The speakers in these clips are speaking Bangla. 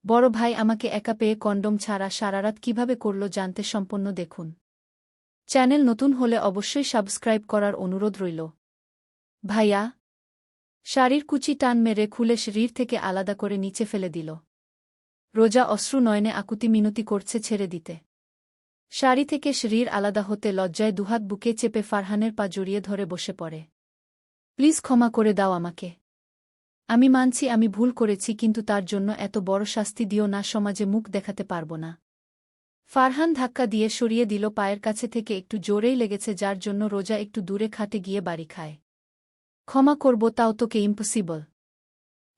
বড় ভাই আমাকে একা পেয়ে কন্ডম ছাড়া সারারাত কিভাবে করল জানতে সম্পূর্ণ দেখুন। চ্যানেল নতুন হলে অবশ্যই সাবস্ক্রাইব করার অনুরোধ রইল। ভাইয়া শাড়ির কুচি টান মেরে খুলে শরীর থেকে আলাদা করে নিচে ফেলে দিল। রোজা অশ্রু নয়নে আকুতি মিনতি করছে ছেড়ে দিতে। শাড়ি থেকে শরীর আলাদা হতে লজ্জায় দুহাত বুকে চেপে ফারহানের পা জড়িয়ে ধরে বসে পড়ে। প্লিজ ক্ষমা করে দাও আমাকে। আমি মানছি আমি ভুল করেছি, কিন্তু তার জন্য এত বড় শাস্তি দিও না, সমাজে মুখ দেখাতে পারব না। ফারহান ধাক্কা দিয়ে সরিয়ে দিল, পায়ের কাছে থেকে একটু জোরেই লেগেছে, যার জন্য রোজা একটু দূরে খাটে গিয়ে বাড়ি খায়। ক্ষমা করব তাও তোকে ইম্পসিবল।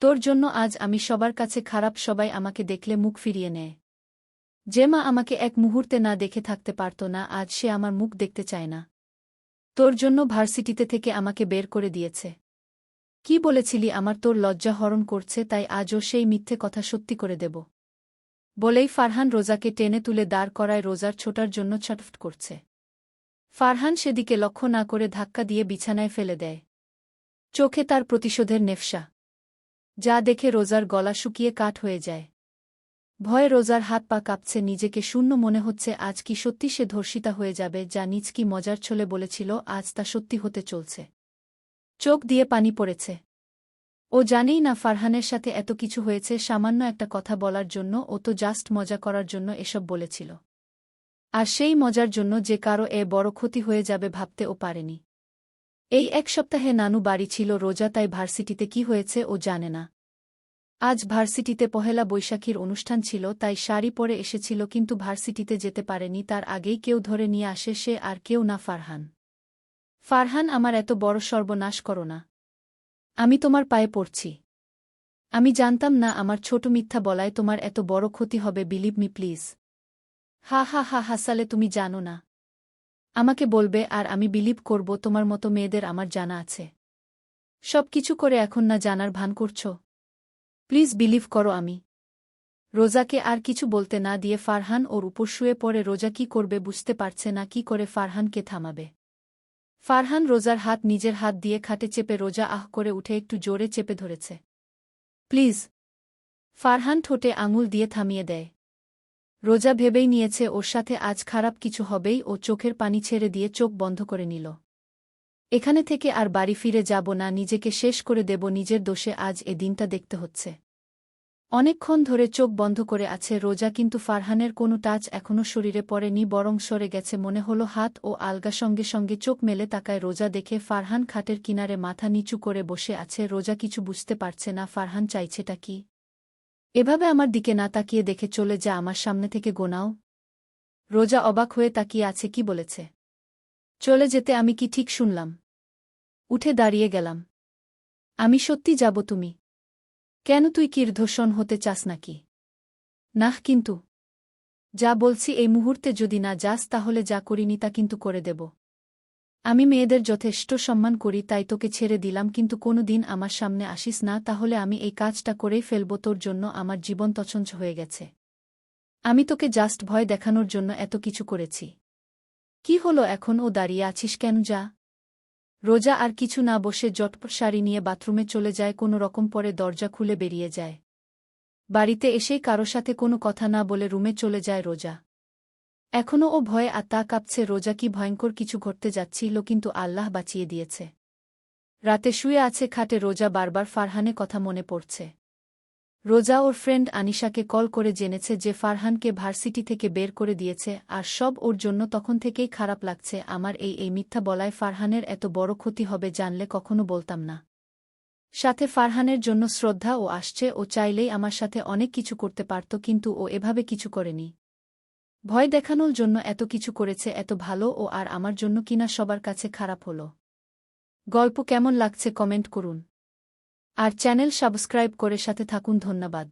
তোর জন্য আজ আমি সবার কাছে খারাপ, সবাই আমাকে দেখলে মুখ ফিরিয়ে নেয়। যে মা আমাকে এক মুহূর্তে না দেখে থাকতে পারত না, আজ সে আমার মুখ দেখতে চায় না। তোর জন্য ভার্সিটিতে থেকে আমাকে বের করে দিয়েছে। কি বলেছিলি আমার তোর লজ্জা হরণ করছে, তাই আজও সেই মিথ্যে কথা সত্যি করে দেব। বলেই ফারহান রোজাকে টেনে তুলে দাঁড় করায় রোজার ছোটার জন্য ছটফট করছে। ফারহান সেদিকে লক্ষ্য না করে ধাক্কা দিয়ে বিছানায় ফেলে দেয়। চোখে তার প্রতিশোধের নেফসা, যা দেখে রোজার গলা শুকিয়ে কাঠ হয়ে যায়। ভয়ে রোজার হাত পা কাঁপছে, নিজেকে শূন্য মনে হচ্ছে। আজ কি সত্যি সে ধর্ষিতা হয়ে যাবে? যা নিজ কি মজার ছলে বলেছিল, আজ তা সত্যি হতে চলছে। চোখ দিয়ে পানি পড়েছে। ও জানেই না ফারহানের সাথে এত কিছু হয়েছে সামান্য একটা কথা বলার জন্য। ও তো জাস্ট মজা করার জন্য এসব বলেছিল। আর সেই মজার জন্য যে কারো বড় ক্ষতি হয়ে যাবে ভাবতে ও পারেনি। এই এক সপ্তাহে নানু বাড়ি ছিল রোজা, তাই ভার্সিটিতে কি হয়েছে ও জানে না। আজ ভার্সিটিতে পহেলা বৈশাখীর অনুষ্ঠান ছিল, তাই শাড়ি পরে এসেছিল, কিন্তু ভার্সিটিতে যেতে পারেনি। তার আগেই কেউ ধরে নিয়ে আসে, সে আর কেউ না ফারহান। ফারহান, আমার এত বড় সর্বনাশ করো না। আমি তোমার পায়ে পড়ছি। আমি জানতাম না আমার ছোট মিথ্যা বলায় তোমার এত বড় ক্ষতি হবে, বিলিভ মি প্লিজ। হা হা হা হাসালে, তুমি জানো না। আমাকে বলবে আর আমি বিলিভ করব। তোমার মতো মেয়েদের আমার জানা আছে। সব কিছু করে এখন না জানার ভান করছ। প্লিজ বিলিভ করো। আমি রোজাকে আর কিছু বলতে না দিয়ে ফারহান ওর উপর শুয়ে পড়ে। রোজা কি করবে বুঝতে পারছে না, কি করে ফারহানকে থামাবে। ফারহান রোজার হাত নিজের হাত দিয়ে খাটে চেপে, রোজা আহ করে উঠে একটু জোরে চেপে ধরেছে। প্লিজ। ফারহান ঠোঁটে আঙুল দিয়ে থামিয়ে দেয়। রোজা ভেবেই নিয়েছে ওর সাথে আজ খারাপ কিছু হবেই। ও চোখের পানি ছেড়ে দিয়ে চোখ বন্ধ করে নিল। এখানে থেকে আর বাড়ি ফিরে যাব না, নিজেকে শেষ করে দেব। নিজের দোষে আজ এ দিনটা দেখতে হচ্ছে। অনেকক্ষণ ধরে চোখ বন্ধ করে আছে রোজা, কিন্তু ফারহানের কোনো টাচ এখনও শরীরে পড়েনি, বরং সরে গেছে মনে হলো হাত ও আলগা। সঙ্গে সঙ্গে চোখ মেলে তাকায় রোজা, দেখে ফারহান খাটের কিনারে মাথা নিচু করে বসে আছে। রোজা কিছু বুঝতে পারছে না ফারহান চাইছেটা কি। এভাবে আমার দিকে না তাকিয়ে দেখে চলে যা, আমার সামনে থেকে গোনাও। রোজা অবাক হয়ে তাকিয়ে আছে। কি বলেছে? চলে যেতে? আমি কি ঠিক শুনলাম? উঠে দাঁড়িয়ে গেলাম। আমি সত্যি যাব? তুমি কেন? তুই কি ধর্ষণ হতে চাস নাকি? নাহ, কিন্তু যা বলছি এই মুহূর্তে যদি না যাস তাহলে যা করিনি তা কিন্তু করে দেব। আমি মেয়েদের যথেষ্ট সম্মান করি, তাই তোকে ছেড়ে দিলাম, কিন্তু কোনো দিন আমার সামনে আসিস না, তাহলে আমি এই কাজটা করেই ফেলব। তোর জন্য আমার জীবন তছনছ হয়ে গেছে। আমি তোকে জাস্ট ভয় দেখানোর জন্য এত কিছু করেছি। কি হলো এখন? ও দাঁড়িয়ে আছিস কেন? যা। রোজা আর কিছু না বসে জটপট শাড়ি নিয়ে বাথরুমে চলে যায়, কোনো রকম পরে দরজা খুলে বেরিয়ে যায়। বাড়িতে এসেই কারো সাথে কোনো কথা না বলে রুমে চলে যায় রোজা। এখনও ও ভয়ে আত্মা কাঁপছে। রোজা কি ভয়ঙ্কর কিছু ঘটতে যাচ্ছিল, কিন্তু আল্লাহ বাঁচিয়ে দিয়েছে। রাতে শুয়ে আছে খাটে রোজা, বারবার ফারহানের কথা মনে পড়ছে। রোজা ওর ফ্রেন্ড আনিশাকে কল করে জেনেছে যে ফারহানকে ভার্সিটি থেকে বের করে দিয়েছে, আর সব ওর জন্য। তখন থেকেই খারাপ লাগছে আমার। এই মিথ্যা বলায় ফারহানের এত বড় ক্ষতি হবে জানলে কখনো বলতাম না। সাথে ফারহানের জন্য শ্রদ্ধা ও আসছে। ও চাইলেই আমার সাথে অনেক কিছু করতে পারত, কিন্তু ও এভাবে কিছু করেনি। ভয় দেখানোর জন্য এত কিছু করেছে। এত ভালো ও, আর আমার জন্য কিনা সবার কাছে খারাপ হলো। গল্প কেমন লাগছে কমেন্ট করুন। আর চ্যানেল সাবস্ক্রাইব করে সাথে থাকুন। ধন্যবাদ।